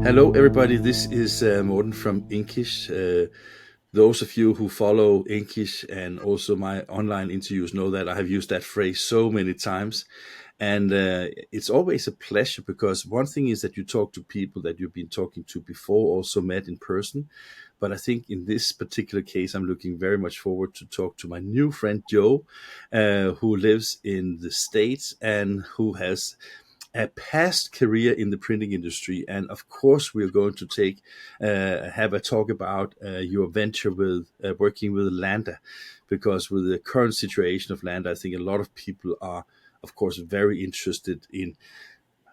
Hello, everybody. This is Morten from Inkish. Those of you who follow Inkish and also my online interviews know that I have used that phrase so many times. And it's always a pleasure because one thing is that you talk to people that you've been talking to before, also met in person. But I think in this particular case, I'm looking very much forward to talk to my new friend Joe, who lives in the States and who has a past career in the printing industry. And of course, we're going to have a talk about your venture with working with Landa, because with the current situation of Landa, I think a lot of people are, of course, very interested in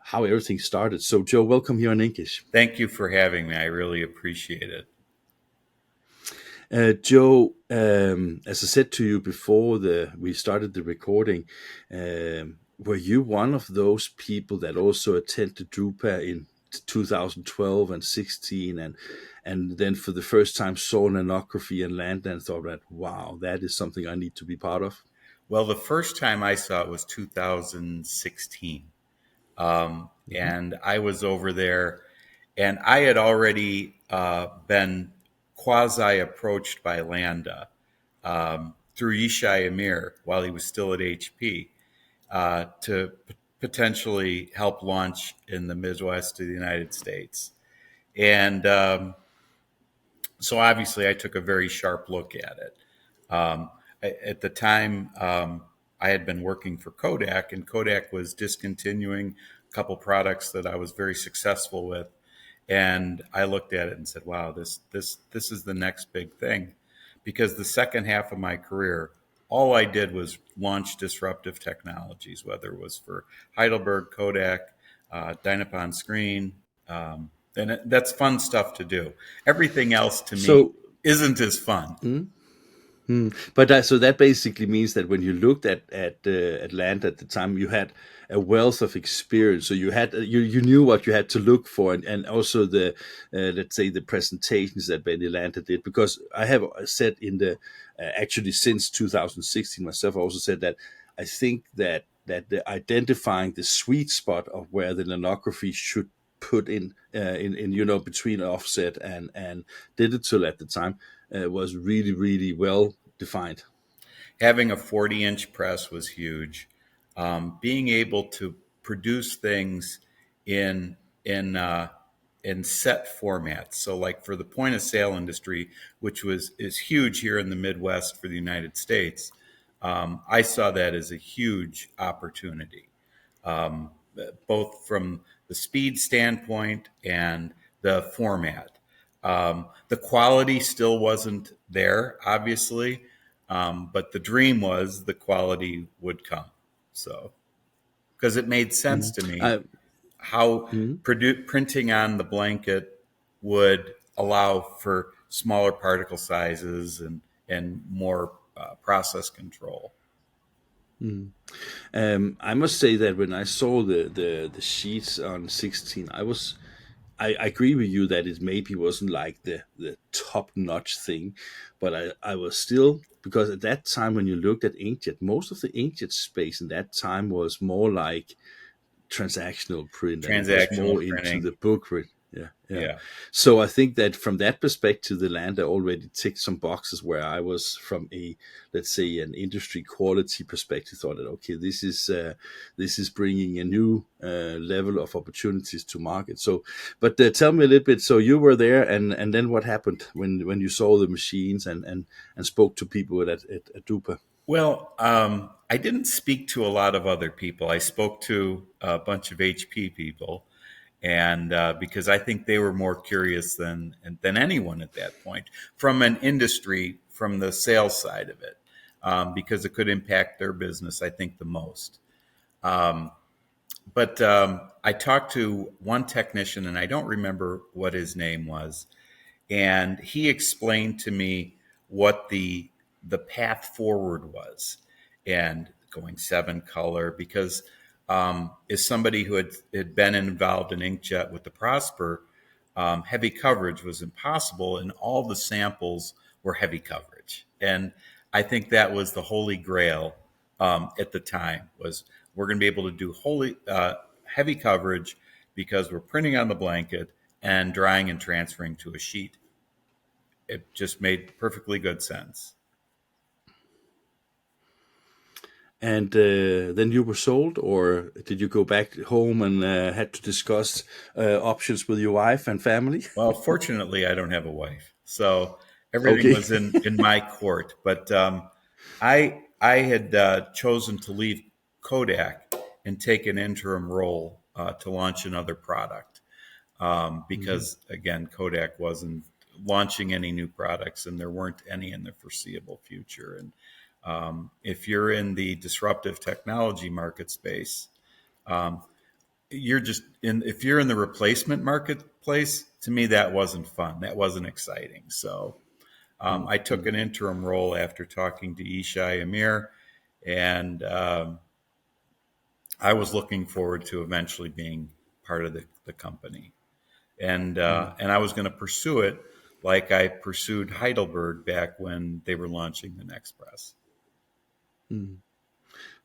how everything started. So, Joe, welcome here on English. Thank you for having me. I really appreciate it. Joe, as I said to you before we started the recording, were you one of those people that also attended drupa in 2012 and 16 and then for the first time saw nanography and Landa and thought that, wow, that is something I need to be part of? Well, the first time I saw it was 2016. And I was over there, and I had already been quasi approached by Landa through Yishai Amir while he was still at HP to potentially help launch in the Midwest of the United States. And so obviously I took a very sharp look at it. At the time, I had been working for Kodak, and Kodak was discontinuing a couple products that I was very successful with. And I looked at it and said, "Wow, this is the next big thing," because the second half of my career, all I did was launch disruptive technologies, whether it was for Heidelberg, Kodak, Dynapon Screen. That's fun stuff to do. Everything else to me So, isn't as fun. but so that basically means that when you looked at Atlanta at the time, you had a wealth of experience. So you knew what you had to look for, and also the let's say the presentations that Benny Atlanta did. Because I have said in the actually since 2016 myself, I also said that I think that the identifying the sweet spot of where the nanography should put in between offset and digital at the time was really, really well defined. Having a 40-inch press was huge. Being able to produce things in in uh, in set formats. So, like for the point of sale industry, which is huge here in the Midwest for the United States, I saw that as a huge opportunity, um, both from the speed standpoint and the format. The quality still wasn't there, obviously, but the dream was the quality would come. So, because it made sense Mhm. to me how Mhm. printing on the blanket would allow for smaller particle sizes and more process control. I must say that when I saw the sheets on 16, I agree with you that it maybe wasn't like the top notch thing, but I was still, because at that time when you looked at inkjet, most of the inkjet space in that time was more like transactional print, and it was Transactional more into printing. the book print. Yeah, yeah. Yeah. So I think that from that perspective, the Landa already ticked some boxes where I was from a, let's say, an industry quality perspective, thought that okay, this is bringing a new level of opportunities to market. So, but tell me a little bit. So you were there, and then what happened when you saw the machines and spoke to people at Dupa? Well, I didn't speak to a lot of other people. I spoke to a bunch of HP people, and because I think they were more curious than anyone at that point from an industry, from the sales side of it, because it could impact their business, I think, the most. Um, but I talked to one technician, and I don't remember what his name was, and he explained to me what the path forward was, and going 7 color, because as somebody who had been involved in inkjet with the Prosper, heavy coverage was impossible, and all the samples were heavy coverage. And I think that was the holy grail at the time, was we're going to be able to do heavy coverage because we're printing on the blanket, and drying and transferring to a sheet. It just made perfectly good sense. And then you were sold, or did you go back home and had to discuss options with your wife and family? Well, fortunately, I don't have a wife, so everything Okay. was in my court. But I had chosen to leave Kodak and take an interim role to launch another product Mhm. because again, Kodak wasn't launching any new products, and there weren't any in the foreseeable future. And if you're in the disruptive technology market space, um, you're just in if you're in the replacement marketplace, to me that wasn't fun, that wasn't exciting. So I took Mm. an interim role after talking to Ishai Amir, and I was looking forward to eventually being part of the company, Mm. and I was going to pursue it like I pursued Heidelberg back when they were launching the next press. Mm.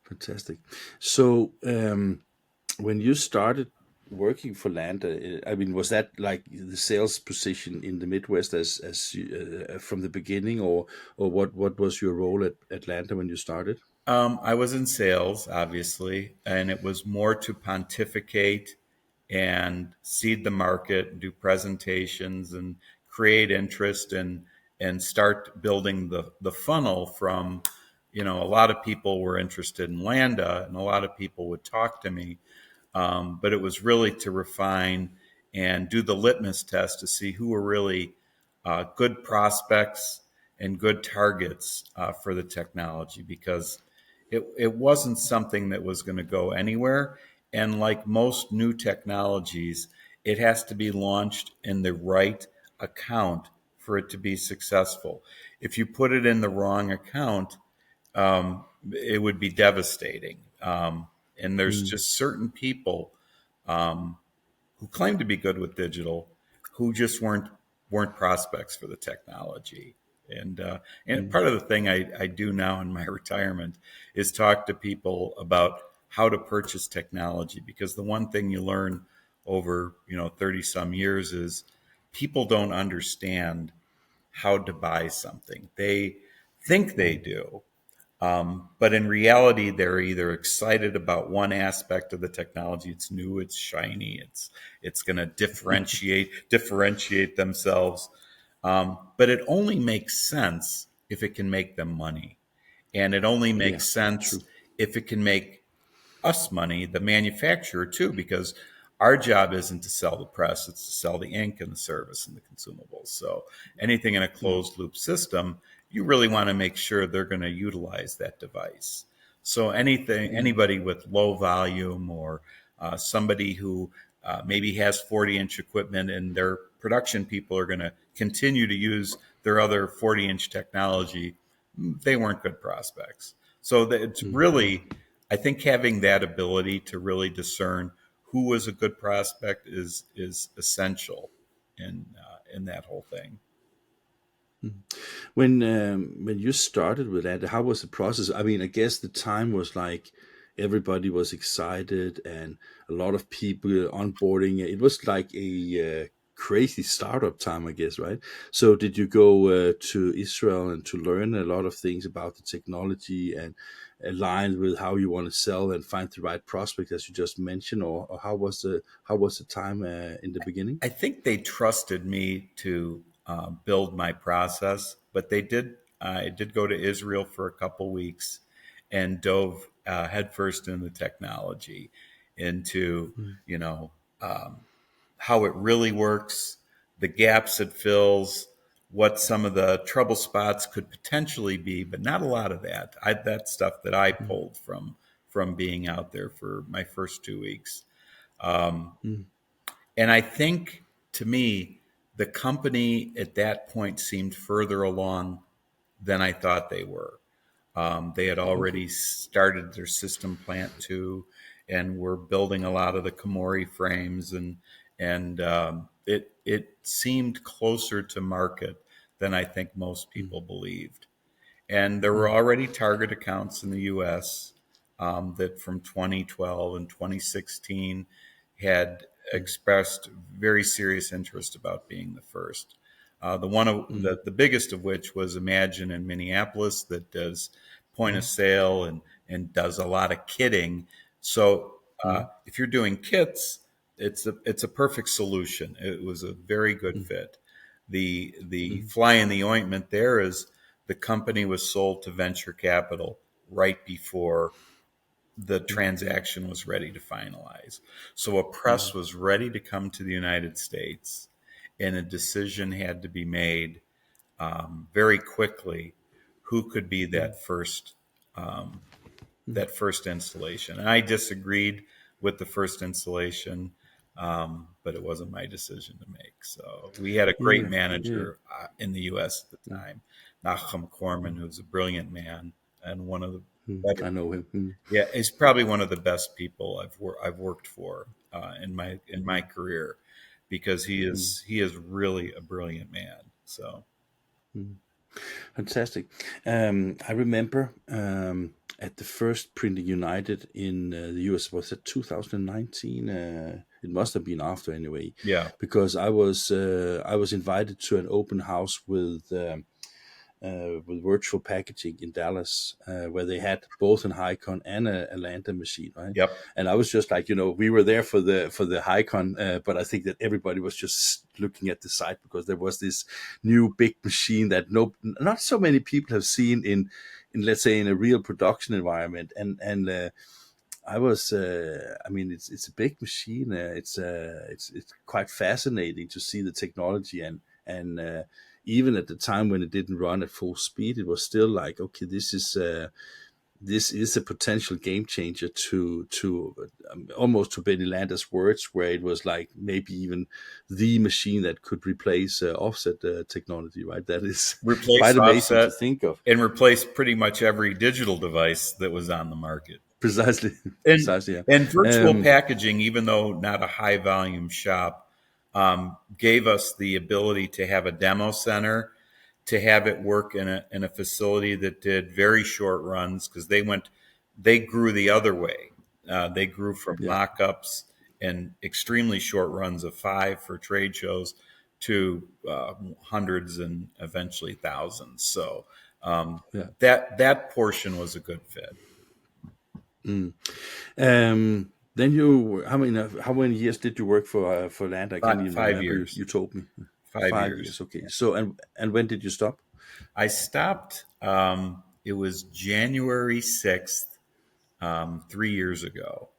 Fantastic. So, when you started working for Landa, I mean, was that like the sales position in the Midwest from the beginning, or what was your role at Landa when you started? I was in sales, obviously, and it was more to pontificate and seed the market, do presentations, and create interest and start building the funnel from, a lot of people were interested in Landa, and a lot of people would talk to me, but it was really to refine and do the litmus test to see who were really good prospects and good targets for the technology because it wasn't something that was going to go anywhere. And like most new technologies, it has to be launched in the right account for it to be successful. If you put it in the wrong account, it would be devastating. And there's Mm. just certain people um, who claim to be good with digital who just weren't prospects for the technology. And Mm. part of the thing I do now in my retirement is talk to people about how to purchase technology because the one thing you learn over 30 some years is people don't understand how to buy something. They think they Mm. do, but in reality, they're either excited about one aspect of the technology. It's new, it's shiny, it's going to differentiate themselves. But it only makes sense if it can make them money, and it only Yeah, makes sense true. if it can make us money, the manufacturer too, because our job isn't to sell the press, it's to sell the ink and the service and the consumables. So anything in a Mm. closed loop system, you really want to make sure they're going to utilize that device. So Mm. anybody with low volume or somebody who maybe has 40-inch equipment and their production people are going to continue to use their other 40-inch technology, they weren't good prospects. So it's Mm. really, I think having that ability to really discern who is a good prospect is essential in that whole thing. When you started with that, how was the process? I mean, I guess the time was like everybody was excited and a lot of people onboarding. It was like a crazy startup time, I guess, right? So, did you go to Israel and to learn a lot of things about the technology and align with how you want to sell and find the right prospect, as you just mentioned, or how was the time in the beginning? I think they trusted me to build my process, but they did. I did go to Israel for a couple weeks and dove headfirst into technology, into Mm. you know how it really works, the gaps it fills, what some of the trouble spots could potentially be, but not a lot of that. That's stuff that I Mm. pulled from being out there for my first 2 weeks. Um, Mm. and I think to me, the company at that point seemed further along than I thought they were. They had Okay. already started their system plant too, and were building a lot of the Komori frames, and it seemed closer to market than I think most Mm. people believed. And there were Mm. already target accounts in the U.S. That from 2012 and 2016 had Mm. expressed very serious interest about being the first. The one of the biggest of which was Imagine in Minneapolis, that does point of sale and does a lot of kitting. So if you're doing kits, it's a perfect solution. It was a very good fit. The fly in the ointment there is the company was sold to venture capital right before the transaction was ready to finalize. So a press was ready to come to the United States, and a decision had to be made very quickly who could be um, that first installation. And I disagreed with the first installation, but it wasn't my decision to make. So we had a great Yeah, yeah, manager in the U.S. at the time, Nachum Corman, who's a brilliant man and one of the better. I know him. Yeah, he's probably one of the best people I've worked for in my career, because he is really a brilliant man. So Fantastic. I remember at the first Printing United in the US, was it 2019? It must have been after anyway, yeah, because I was invited to an open house with virtual packaging in Dallas, where they had both an Hycon and a Landa machine, right? yep, And I was just like, we were there for the Hycon, but I think that everybody was just looking at the site because there was this new big machine that not so many people have seen in let's say in a real production environment, and I was, I mean, it's a big machine. It's quite fascinating to see the technology, and even at the time when it didn't run at full speed, it was still like, okay, this is a potential game changer to almost to Benny Landa's words, where it was like maybe even the machine that could replace offset technology, right? That is replace quite amazing to offset think of. and replace pretty much every digital device that was on the market. Precisely, And precisely. Yeah. and virtual Um, packaging, even though not a high volume shop, gave us the ability to have a demo center, to have it work in a facility that did very short runs, because they grew the other way. They grew from yeah, mock-ups and extremely short runs of 5 for trade shows to hundreds and eventually thousands. So yeah. that portion was a good fit. Then how many years did you work for Land? I can't even Five remember. years. You told me Five 5 years. years. Okay. So and when did you stop? I stopped. It was January 6th, 3 years ago,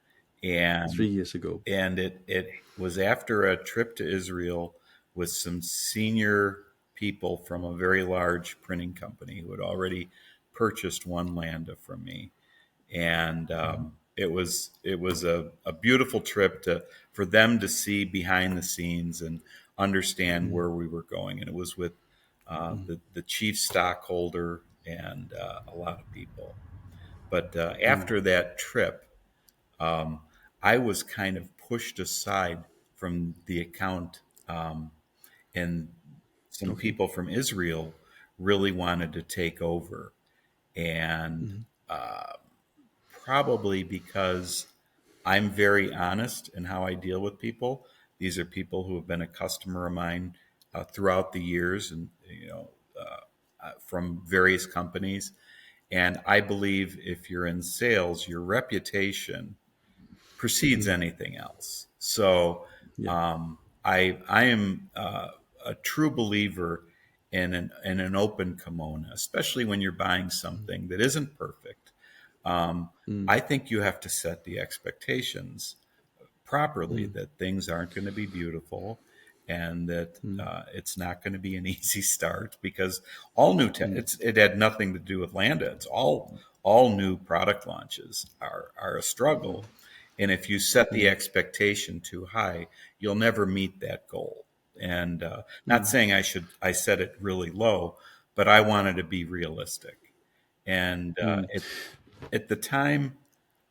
Three and years ago. it was after a trip to Israel with some senior people from a very large printing company who had already purchased one Landa from me, and it was a beautiful trip to for them to see behind the scenes and understand where we were going. And it was with the chief stockholder and a lot of people. But after that trip, um, I was kind of pushed aside from the account, and some Okay. people from Israel really wanted to take over. And probably because I'm very honest in how I deal with people. These are people who have been a customer of mine throughout the years, and from various companies. And I believe if you're in sales, your reputation precedes anything else. So Yeah. I am a true believer in an open kimono, especially when you're buying something that isn't perfect. I think you have to set the expectations properly, that things aren't going to be beautiful, and that it's not going to be an easy start, because all new it had nothing to do with Landa. It's all new product launches are a struggle, and if you set the expectation too high, you'll never meet that goal. And not saying I set it really low, but I wanted to be realistic. And at the time,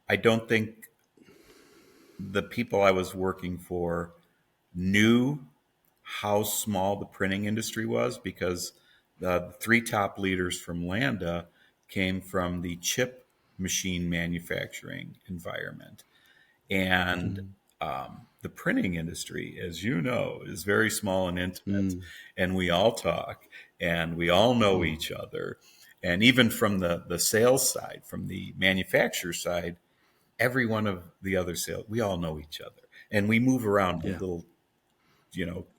I don't think the people I was working for knew how small the printing industry was, because the three top leaders from Landa came from the chip machine manufacturing environment. And the printing industry, as you know, is very small and intimate, mm, and we all talk and we all know mm, each other. And even from the sales side, from the manufacturer side, every one of the other sales, we all know each other. And we move around like yeah, little,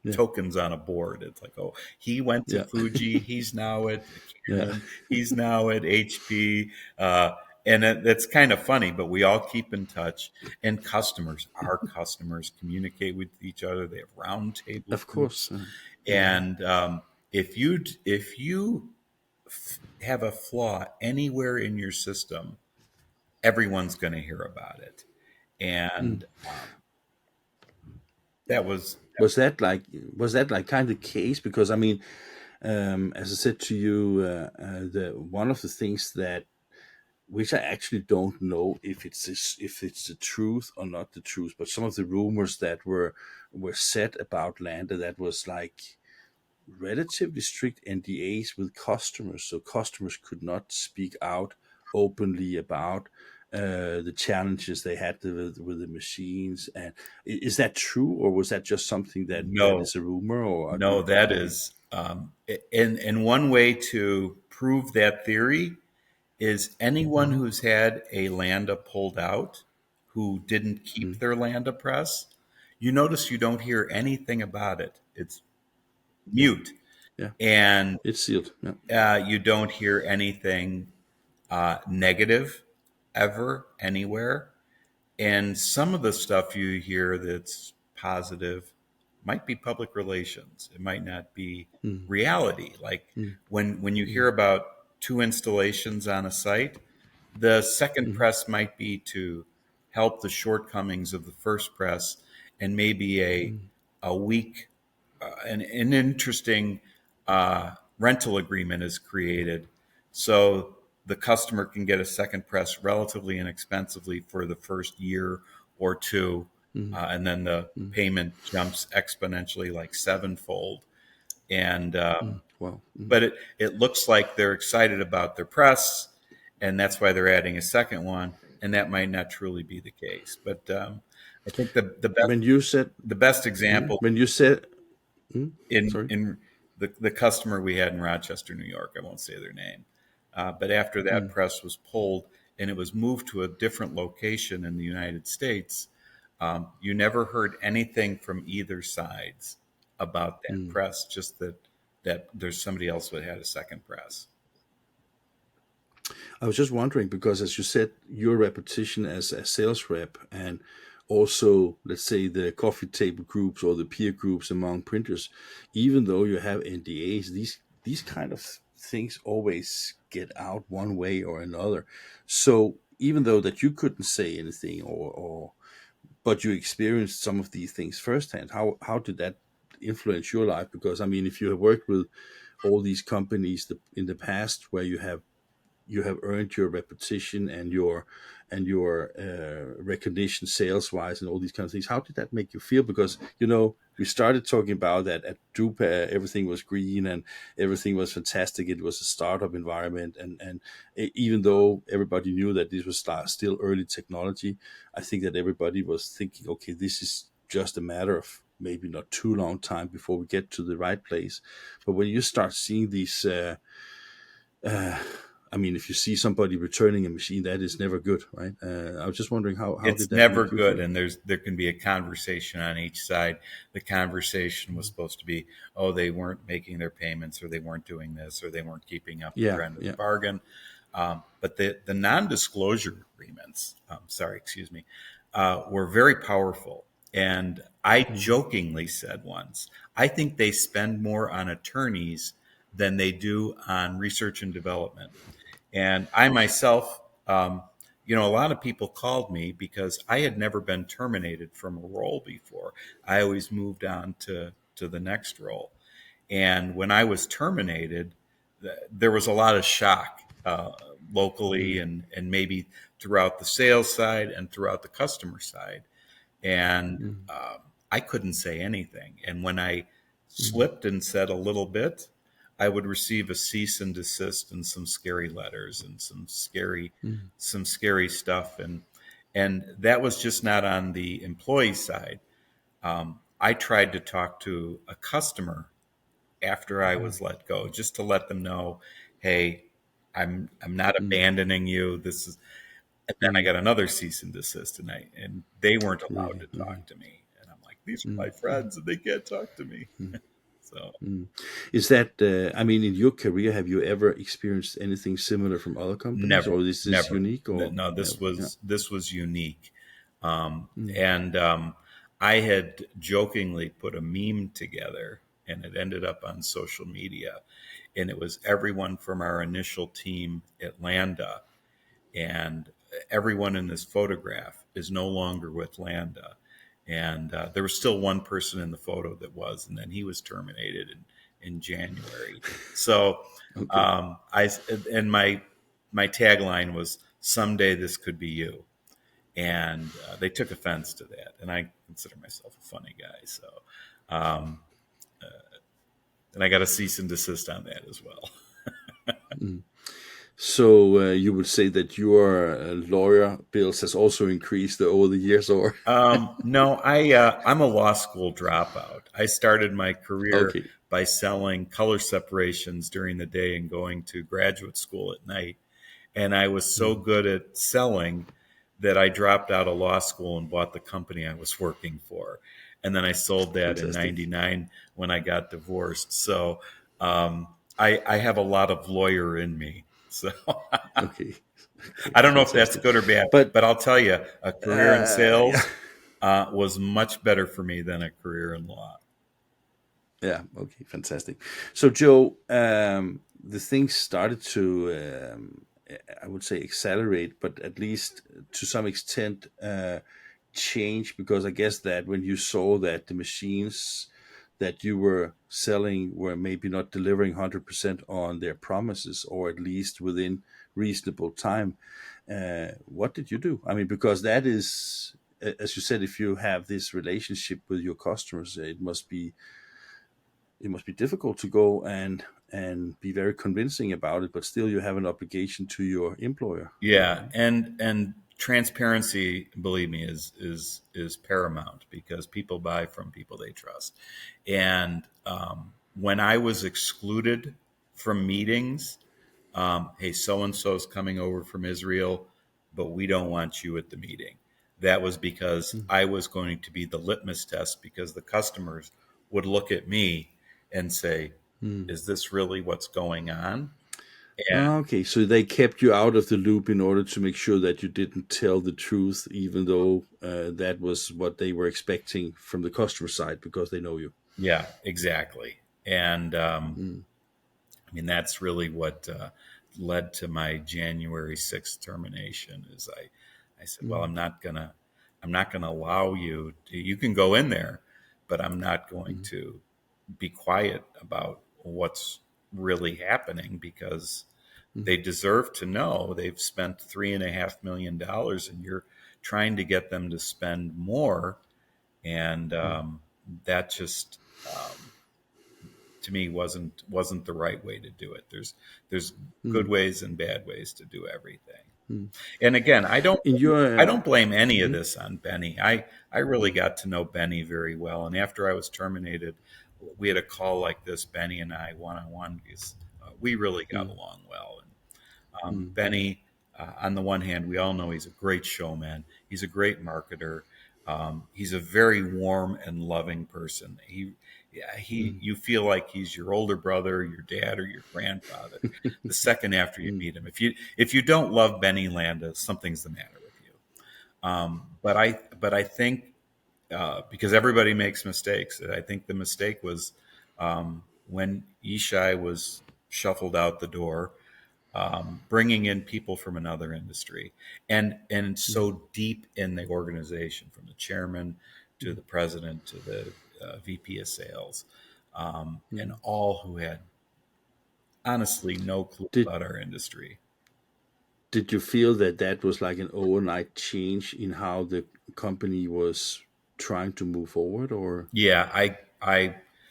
yeah, tokens on a board. It's like, oh, he went to yeah, Fuji, he's now at yeah, Canon, he's now at HP. And that's kind of funny, but we all keep in touch. And our customers communicate with each other. They have roundtable of course. groups. Mm, And if you have a flaw anywhere in your system, everyone's going to hear about it. mm. And that was Was that like kind of case? Because I mean, as I said to you, the one of the things that which I actually don't know if if it's the truth or not the truth, but some of the rumors that were said about Landa, that was like relatively strict NDAs with customers, so customers could not speak out openly about the challenges they had with the machines. And is that true, or was that just something that no, is a rumor, or do no, you? that Mm, is, and one way to prove that theory is anyone mm, who's had a Landa pulled out who didn't keep mm, their Landa press, you notice you don't hear anything about it. It's mute. yeah, And it's sealed. Yeah. you don't hear anything negative ever anywhere. And some of the stuff you hear that's positive might be public relations. It might not be Mm, reality. Like mm, when you mm, hear about two installations on a site, the second mm, press might be to help the shortcomings of the first press, and maybe mm, a weak an interesting rental agreement is created, so the customer can get a second press relatively inexpensively for the first year or two, mm, and then the mm, payment jumps exponentially, like sevenfold. And mm. Wow. Mm. but it looks like they're excited about their press, and that's why they're adding a second one. And that might not truly be the case. But I think When you said the best example when you said sorry. in the customer we had in Rochester, New York. I won't say their name, but after that Mm, press was pulled and it was moved to a different location in the United States, you never heard anything from either sides about that mm. press. Just that there's somebody else who had a second press. I was just wondering because, as you said, your reputation as a sales rep, and also, let's say, the coffee table groups or the peer groups among printers, even though you have NDAs, these kind of things always get out one way or another. So even though that you couldn't say anything, or but you experienced some of these things firsthand, how did that influence your life? Because I mean, if you have worked with all these companies in the past, where you have earned your reputation and your recognition sales wise and all these kind of things. How did that make you feel? Because we started talking about that at drupa, everything was green and everything was fantastic. It was a startup environment, and even though everybody knew that this was still early technology, I think that everybody was thinking, okay, this is just a matter of maybe not too long time before we get to the right place. But when you start seeing these uh, I mean, if you see somebody returning a machine, that is never good, right? I was just wondering how did It's that never make you good, feel? and there can be a conversation on each side. The conversation was supposed to be, oh, they weren't making their payments, or they weren't doing this, or they weren't keeping up Yeah, their end of the yeah, bargain. But the non-disclosure agreements, sorry, excuse me, were very powerful. And I mm, jokingly said once, I think they spend more on attorneys than they do on research and development. And I myself, a lot of people called me because I had never been terminated from a role before. I always moved on to the next role. And when I was terminated, there was a lot of shock locally, mm, and maybe throughout the sales side and throughout the customer side. And mm, I couldn't say anything. And when I mm, slipped and said a little bit, I would receive a cease and desist and some scary letters and mm, some scary stuff. And that was just not on the employee side. I tried to talk to a customer after I was let go, just to let them know, hey, I'm not abandoning you. This is, and then I got another cease and desist, and they weren't allowed Really, to really. talk to me. And I'm like, these are my friends, and they can't talk to me. So Is that, I mean, in your career, have you ever experienced anything similar from other companies, never, or this is never. unique, or No, never? Yeah. this was unique. And I had jokingly put a meme together, and it ended up on social media, and it was everyone from our initial team at Landa, and everyone in this photograph is no longer with Landa. And there was still one person in the photo that was, and then he was terminated in January. So Okay. I and my tagline was, "Someday this could be you," and they took offense to that. And I consider myself a funny guy, so um, and I got a cease and desist on that as well. So you would say that your lawyer bills has also increased over the years, or? No, I'm a law school dropout. I started my career Okay. by selling color separations during the day and going to graduate school at night. And I was so good at selling that I dropped out of law school and bought the company I was working for. And then I sold that in Fantastic. '99 when I got divorced. So I have a lot of lawyer in me. So Okay. Okay. I don't know if that's Fantastic. good or bad, But but I'll tell you, a career in yeah. sales was much better for me than a career in law. Yeah. Okay. Fantastic. So, Joe, the things started to, I would say, accelerate, but at least to some extent, change, because I guess that when you saw that the machines that you were selling were maybe not delivering 100% on their promises, or at least within reasonable time, what did you do? I mean, because that is, as you said, if you have this relationship with your customers, it must be difficult to go and be very convincing about it, but still you have an obligation to your employer. Yeah, and transparency, believe me, is paramount because people buy from people they trust. And when I was excluded from meetings, hey, so and so is coming over from Israel, but we don't want you at the meeting. That was because I was going to be the litmus test because the customers would look at me and say, Mm. is this really what's going on? And Okay, so they kept you out of the loop in order to make sure that you didn't tell the truth, even though that was what they were expecting from the customer side, because they know you. yeah, exactly. And Mm. I mean, that's really what led to my January 6th termination is I said, well, Mm. I'm not gonna allow you to, you can go in there, but I'm not going Mm. to be quiet about what's really happening because Mm. they deserve to know they've spent $3.5 million and you're trying to get them to spend more. And Mm. that just, to me wasn't the right way to do it. There's good Mm. ways and bad ways to do everything. Mm. And again, In I your don't blame any of mhm. this on Benny. I really Mm. got to know Benny very well, and after I was terminated, we had a call like this, Benny and I, one on one, because we really got Mm. along well. And Mm. Benny, on the one hand, we all know he's a great showman. He's a great marketer. He's a very warm and loving person. Yeah, Mm. you feel like he's your older brother, your dad, or your grandfather. The second after you Mm. meet him, if you don't love Benny Landa, something's the matter with you. But I think because everybody makes mistakes, I think the mistake was when Yishai was shuffled out the door, bringing in people from another industry and Mm. so deep in the organization, from the chairman to Mm. the president to the VP of sales, and Mm. all who had honestly no clue Did about our industry. did you feel that that was like an overnight change in how the company was trying to move forward, or? Yeah,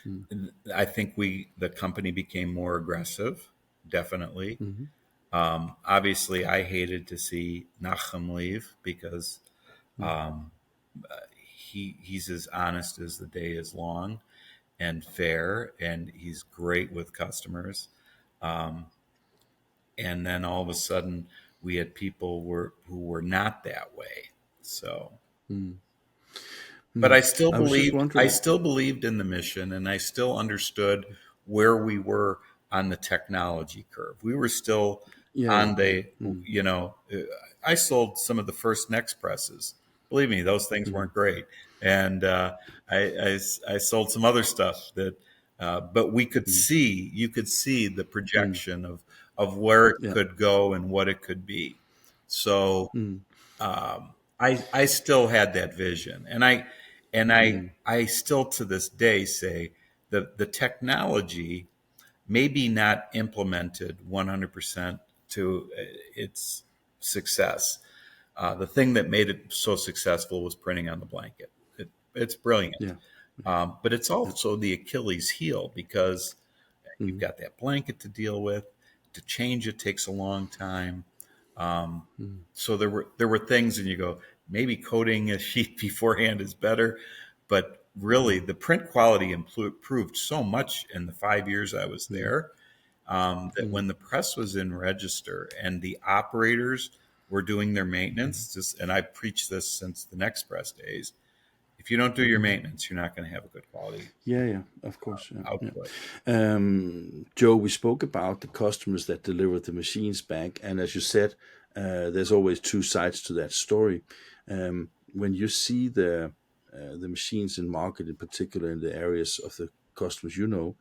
Mm. I think the company became more aggressive, definitely. Mm. Obviously, I hated to see Nachum leave because mm, He's as honest as the day is long and fair, and he's great with customers. Um, and then all of a sudden, we had people who were not that way. So, mm, but mm. I was just I wondering. still believed in the mission, and I still understood where we were on the technology curve. We were still Yeah, yeah. on the, Mm, I sold some of the first Next presses. Believe me, those things mm, weren't great. And I sold some other stuff that, but mm, you could see the mm, projection of where it yeah. could go and what it could be. So Mm, I still had that vision, and mm, I still to this day say the technology may be not implemented 100% to its success. The thing that made it so successful was printing on the blanket. It's brilliant, yeah. but it's Yeah. also the Achilles heel because you've Mm, got that blanket to deal with. To change it takes a long time. Um, mm, so there were things, and you go, maybe coating a sheet beforehand is better, but really mm, the print quality improved so much in the 5 years I was mm, there, that mm, when the press was in register and the operators were doing their mm, maintenance, just, and I preached this since the Next Press days. If you don't do your mm. maintenance, you're not going to have a good quality Yeah, yeah, of course. Yeah, output. yeah. Joe, we spoke about the customers that deliver the machines back, and as you said, there's always two sides to that story. When you see the machines in market, in particular in the areas of the customers you know,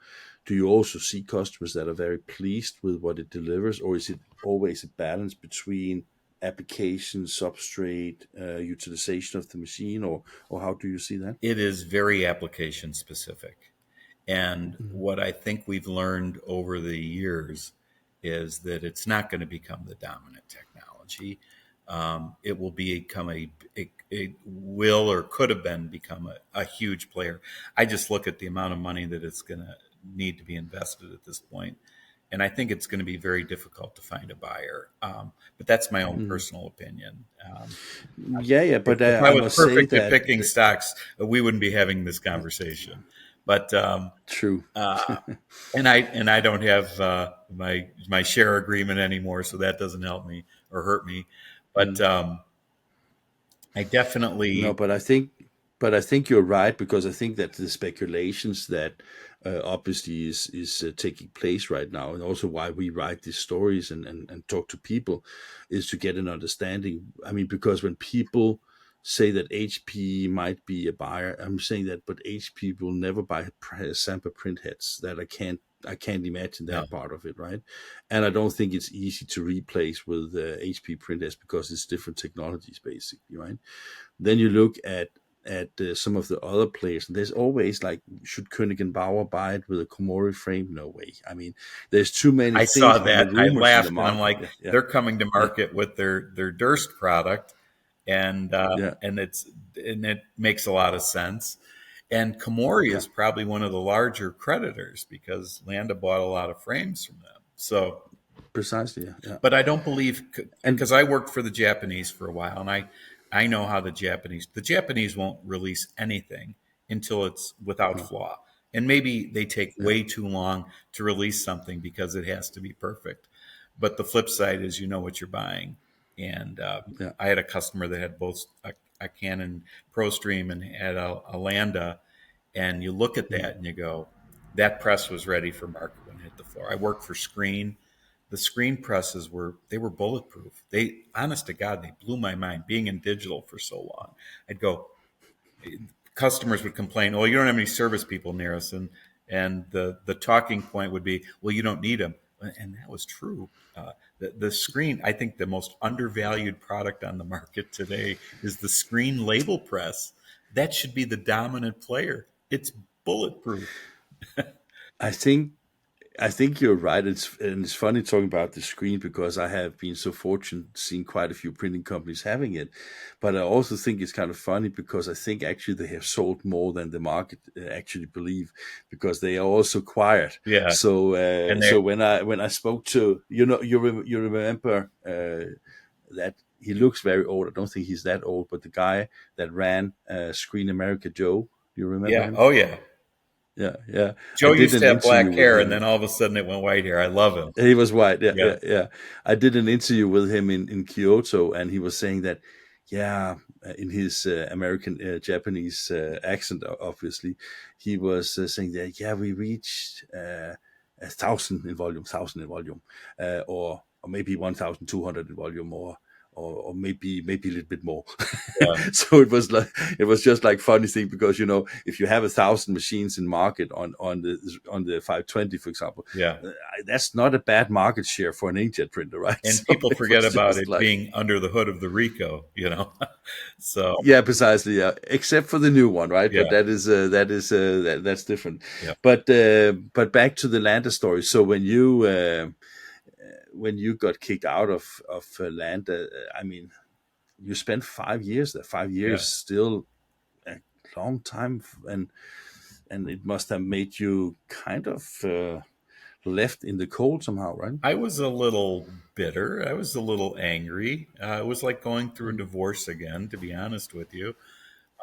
do you also see customers that are very pleased with what it delivers, or is it always a balance between application, substrate, utilization of the machine, or how do you see that? It is very application specific. And Mm, what I think we've learned over the years is that it's not going to become the dominant technology. It will become it will or could have been become a huge player. I just look at the amount of money that it's going to need to be invested at this point, and I think it's going to be very difficult to find a buyer. But that's my own mm. personal opinion. Yeah, yeah, but If I I was must say perfect at that picking stocks, we wouldn't be having this conversation. But true. uh, and I don't have my share agreement anymore, so that doesn't help me or hurt me. But Mm. I No, definitely, but I think you're right because I think that the speculations that obviously is taking place right now, and also why we write these stories and talk to people, is to get an understanding. I mean, because when people say that HP might be a buyer, I'm saying that, but HP will never buy sample print heads. That I can't imagine no. that part of it, right? And I don't think it's easy to replace with HP print heads because it's different technologies, basically, right? Then you look at some of the other players, and there's always like, should Koenig and Bauer buy it with a Komori frame? No way. I mean, there's too many I saw things, many that. I rumors in the laughed, and I'm market. like, Yeah, yeah, they're coming to yeah, market with their Durst product, and yeah, it makes a lot of sense. And Komori yeah. is probably one of the larger creditors because Landa bought a lot of frames from them. So, Precisely. Yeah, yeah. but I don't believe, And because I worked for the Japanese for a while, and I know how the Japanese won't release anything until it's without no, flaw. And maybe they take yeah, way too long to release something because it has to be perfect. But the flip side is you know what you're buying. And yeah, I had a customer that had both a Canon ProStream and had a Landa, and you look at mm, that and you go, that press was ready for market when it hit the floor. I worked for Screen. The screen presses were bulletproof. They, honest to God, they blew my mind. Being in digital for so long, I'd go. Customers would complain, "Oh, you don't have any service people near us," and the talking point would be, "Well, you don't need them," and that was true. The screen, I think, the most undervalued product on the market today is the screen label press. That should be the dominant player. It's bulletproof. I think I think you're right. It's funny talking about the screen because I have been so fortunate seeing quite a few printing companies having it, but I also think it's kind of funny because I think actually they have sold more than the market actually believe because they are also quiet. Yeah, So and they so when I spoke to you know you remember that he looks very old. I don't think he's that old, but the guy that ran Screen America, Joe, do you remember Yeah. him? Oh yeah. Yeah, yeah. I Joe did used an to have interview black with hair, and him. then all of a sudden it went white hair. I love him. He was white. Yeah, Yeah. yeah, yeah. I did an interview with him in Kyoto, and he was saying that, yeah, in his American Japanese accent, obviously, he was saying that, yeah, we reached 1,000 in volume, or maybe 1,200 in volume, or maybe a little bit more. Yeah. So it was just like funny thing, because if you have 1,000 machines in market on the 520, for example, Yeah. uh, that's not a bad market share for an inkjet printer, right? And So people it forget was about just it like, being under the hood of the Rico, So yeah, precisely, yeah. Except for the new one, right? But yeah. that's different. Yeah. But back to the Landa story. So when you got kicked out of Landa, I mean, you spent 5 years there. 5 years, Yeah. still a long time, and it must have made you kind of left in the cold somehow, right? I was a little bitter. I was a little angry. It was like going through a Mm, divorce again, to be honest with you.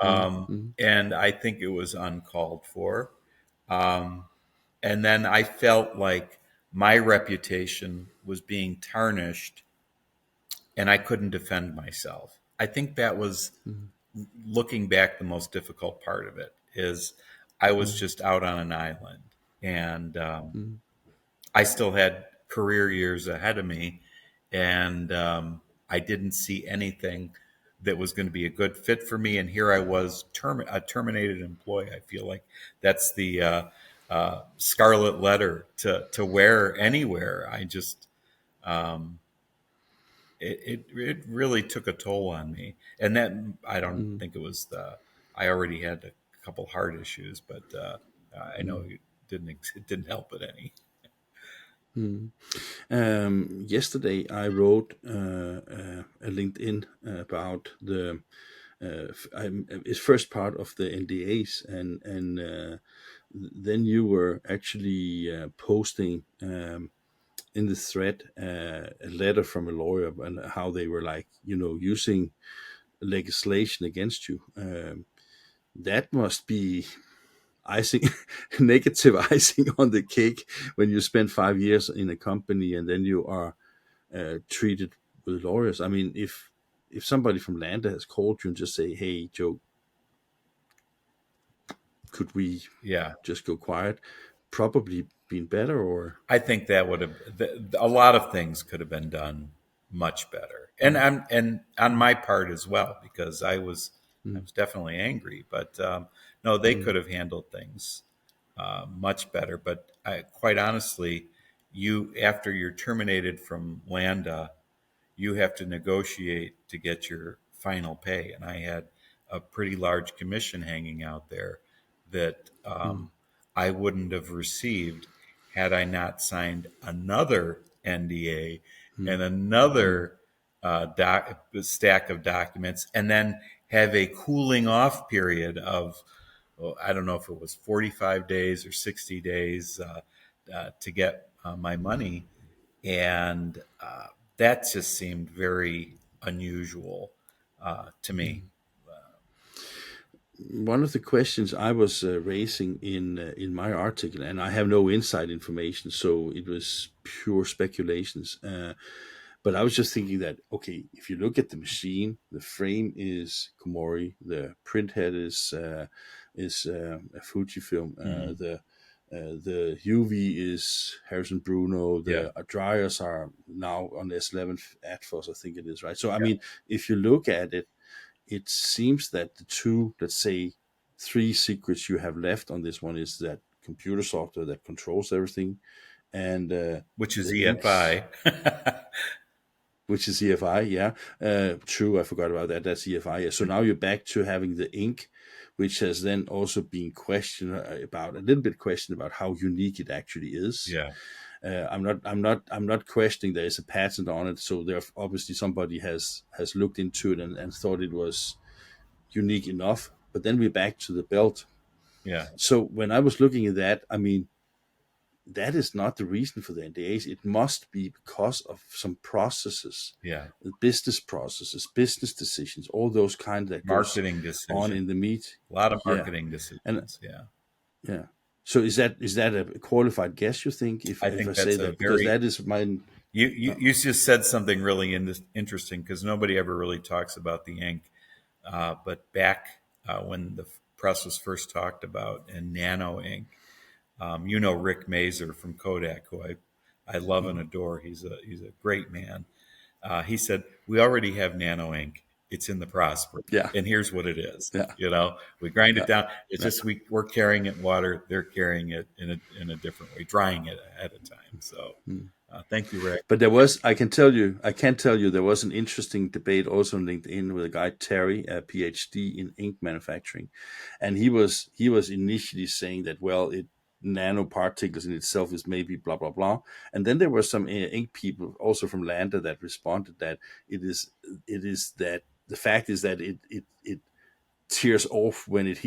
mm, mm, And I think it was uncalled for. Um, and then I felt like my reputation was being tarnished and I couldn't defend myself. I think that was, mm, looking back, the most difficult part of it is I was mm, just out on an island, and mm, I still had career years ahead of me, and I didn't see anything that was going to be a good fit for me. And here I was, a terminated employee. I feel like that's the scarlet letter to wear anywhere. I just um, it really took a toll on me, and that I don't mm, think it was the. I already had a couple heart issues, but I know mm, it didn't help it any. mm. Yesterday, I wrote a LinkedIn about it's first part of the NDAs, and then you were actually posting in the thread a letter from a lawyer, and how they were, like, using legislation against you. That must be icing, negative icing on the cake, when you spend 5 years in a company and then you are treated with lawyers. I mean, if somebody from Landa has called you and just say, "Hey, Joe, could we Yeah, just go quiet?" Probably been better, or. I think that would have a lot of things could have been done much better, and Mm, and on mm, my part as well, because I mm, was definitely angry, but no, they mm, could have handled things much better. But quite honestly, you after you're terminated from Landa, you have to negotiate to get your final pay. And I had a pretty large commission hanging out there that mm, I wouldn't have received had I not signed another NDA mm, and mm, another stack of documents, and then have a cooling off period of, well, I don't know if it was 45 days or 60 days to get my money. And that just seemed very unusual to me. mm. One of the questions I was raising in my article, and I have no inside information, so it was pure speculations. But I was just thinking that, okay, if you look at the machine, the frame is Komori, the print head is a Fujifilm, Hmm. the UV is Harrison Bruno, Yeah, the dryers are now on the S11 Atmos, I think it is, right? So I yeah. mean, if you look at it, it seems that the two, let's say, three secrets you have left on this one is that computer software that controls everything, and Which is the inks, EFI. which is EFI. Yeah, true. I forgot about that. That's EFI. Yeah. So now you're back to having the ink, which has then also been questioned about, a little bit questioned about how unique it actually is. Yeah, I'm not questioning there is a patent on it. So there obviously somebody has looked into it and thought it was unique enough. But then we're back to the belt. yeah, So when I was looking at that, I mean, that is not the reason for the NDAs. It must be because of some processes, Yeah. business processes, business decisions, all those kind that goes Marketing on decision. in the meet. A lot of Yeah, marketing and decisions. Yeah. yeah. So is that a qualified guess? You think I if I think say that's a that, because very, that is my you just said something really interesting, because nobody ever really talks about the ink. But back when the press was first talked about and nano ink, Rick Mazer from Kodak, who I love and adore. He's a great man. He said, "We already have nano ink. It's in the prosper, yeah and here's what it is. yeah We grind it yeah down. It's yeah. just we're carrying it in water. They're carrying it in a different way, drying it ahead of time. So, thank you, Rick. But there was, I can tell you, there was an interesting debate also on LinkedIn with a guy, Terry, a PhD in ink manufacturing. And he was initially saying that, well, nanoparticles in itself is maybe blah, blah, blah. And then there were some ink people also from Landa that responded that it is that the fact is that it tears off when it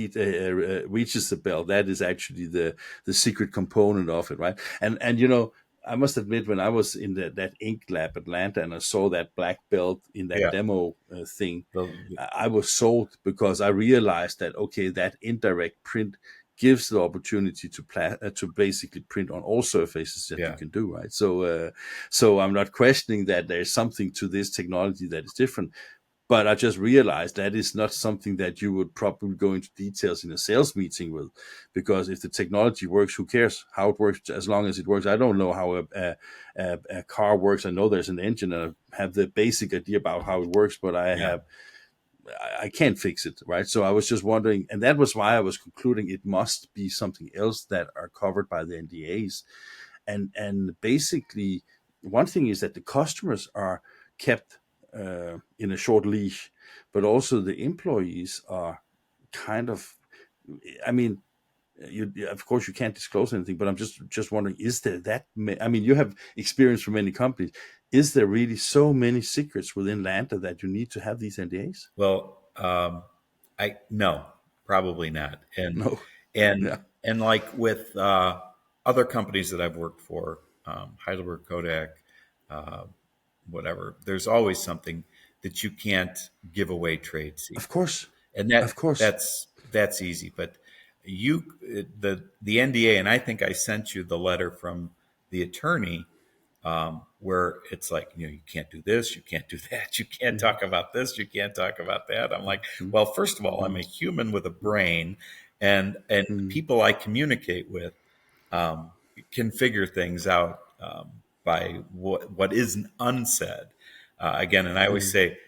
reaches the bell. That is actually the secret component of it, right? And I must admit, when I was in that ink lab at Atlanta and I saw that black belt in that Yeah. demo thing, The, I was sold, because I realized that, okay, that indirect print gives the opportunity to basically print on all surfaces that you yeah. can do, right? So I'm not questioning that there's something to this technology that is different, but I just realized that is not something that you would probably go into details in a sales meeting with, because if the technology works, who cares how it works, as long as it works. I don't know how a car works. I know there's an engine, and I have the basic idea about how it works, but Yeah. I can't fix it, right? So I was just wondering, and that was why I was concluding it must be something else that are covered by the NDAs. And basically, one thing is that the customers are kept in a short leash, but also the employees are kind of, I mean, of course you can't disclose anything, but I'm just wondering, is there I mean, you have experience from many companies. Is there really so many secrets within Lanta that you need to have these NDAs? Well, I no, probably not. And No. and Yeah. and like with other companies that I've worked for, Heidelberg, Kodak, uh, whatever. There's always something that you can't give away trade Of secrets, course. and Of course. that's easy. But the NDA, and I think I sent you the letter from the attorney, where it's like, you can't do this, you can't do that, you can't Mm, talk about this, you can't talk about that. I'm like, mm, well, first of all, I'm a mm, human with a brain, and the mm, people I communicate with um, can figure things out by what isn't unsaid. Again, and I always mm, say,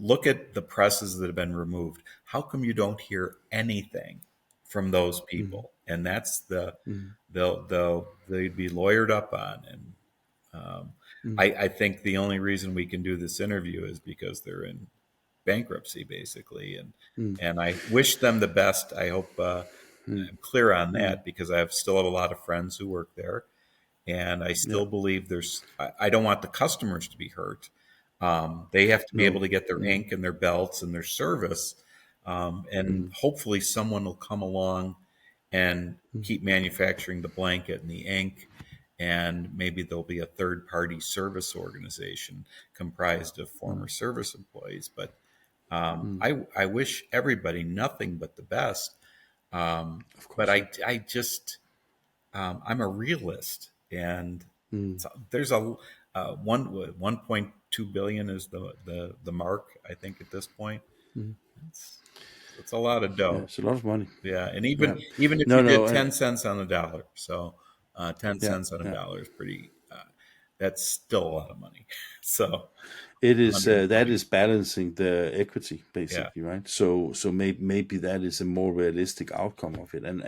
look at the presses that have been removed. How come you don't hear anything from those mm, people? And that's mm, they'd be lawyered up on. And mm, I think the only reason we can do this interview is because they're in bankruptcy, basically. mm, And I wish them the best. I hope mm, I'm clear on mm. that, because still have a lot of friends who work there, and I Yeah. still believe I don't want the customers to be hurt. They have to be able No. to get their Mm, ink and their belts and their service, and mm, hopefully someone will come along and mm, keep manufacturing the blanket and the ink. And maybe there'll be a third party service organization comprised of mm, former service employees. But mm. I wish everybody nothing but the best. Of But course. I just I'm a realist, and Mm, there's a 1.2 billion is the mark, I think, at this point. mm. It's it's a lot of Yeah. dough. It's a lot of money. Yeah, and Yeah. even if No. you No. did 10 cents on the dollar, so 10 Yeah. cents on a Yeah. dollar is pretty. That's still a lot of money. So It is that 120. is balancing the equity Yeah, basically, right? So maybe that is a more realistic outcome of it, and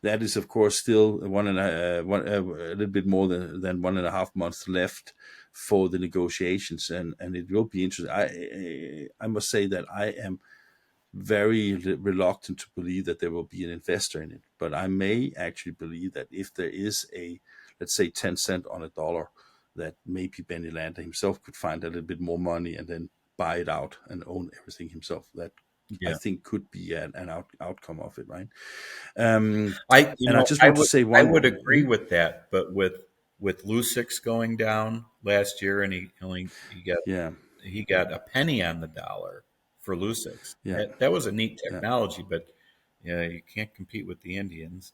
that is of course still a little bit more than 1.5 months left for the negotiations, and it will be interesting. I must say that I am very reluctant to believe that there will be an investor in it, but I may actually believe that if there is a, let's say, 10 cent on a dollar, that maybe Benny Lander himself could find a little bit more money and then buy it out and own everything himself. That I Yeah. think could be an outcome of it, right? I you And I know just want to say I one. would agree with that, but with Lucix going down last year, and Yeah, he got a penny on the dollar for Lucix. yeah, That was a neat yeah, technology, but yeah, you can't compete with the Indians.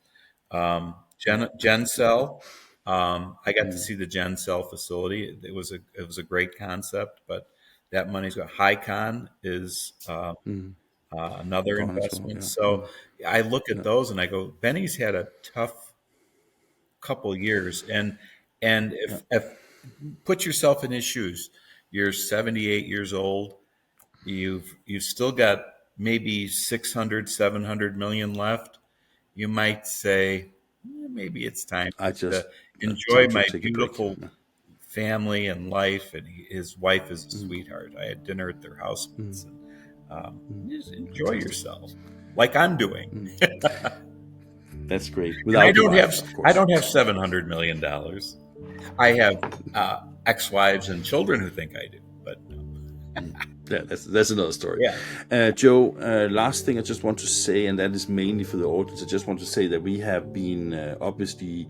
yeah. GenCell, I got to Mm, see the GenCell facility. It was a great concept, but that money's got Hycon is mm. another Gone as well. investment. Yeah, So I look at yeah, those and I go, Benny's had a tough couple years, and yeah. if put yourself in his shoes, you're 78 years old. You've still got maybe 600, 700 million left. You might say, maybe it's time I just to just enjoy time to my take a break. beautiful Yeah. family and life. And his wife is a Mm, sweetheart. I had dinner at their house mm, once, and just enjoy fantastic. yourself, like I'm doing. That's great. And Without devices, of I course. don't have $700 million. I have ex-wives and children who think I do, but no. Yeah, that's another story. Yeah, Joe, last thing I just want to say, and that is mainly for the audience. I just want to say that we have been obviously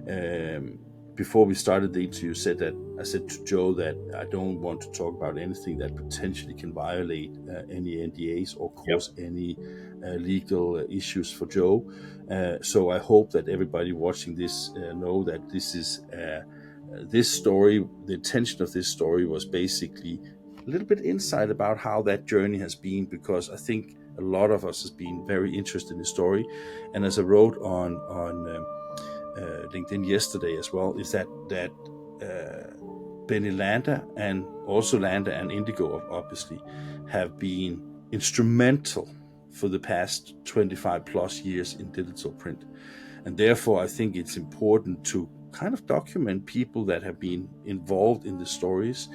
um, before we started the interview, said that I said to Joe that I don't want to talk about anything that potentially can violate any NDAs or yep. cause any legal issues for Joe. So I hope that everybody watching this know that this is this story. The intention of this story was basically a little bit insight about how that journey has been, because I think a lot of us has been very interested in the story. And as I wrote on LinkedIn yesterday as well, is that Benny Landa and also Landa and Indigo obviously have been instrumental for the past 25 plus years in digital print. And therefore, I think it's important to kind of document people that have been involved in the stories,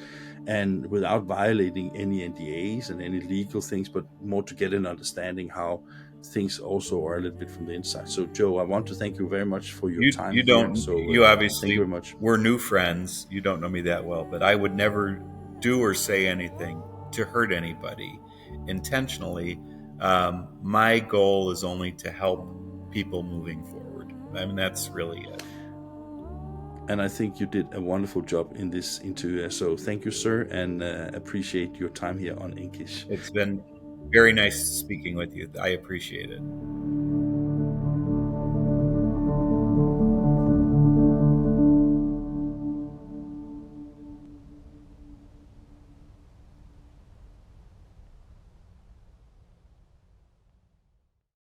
and without violating any NDAs and any legal things, but more to get an understanding how things also are a little bit from the inside. So, Joe, I want to thank you very much for your time You here. don't So, you thank you obviously very much. we're new friends. You don't know me that well, but I would never do or say anything to hurt anybody intentionally. My goal is only to help people moving forward. I mean, that's really it. And I think you did a wonderful job in this interview. So, thank you, sir, and appreciate your time here on Inkish. It's been very nice speaking with you. I appreciate it.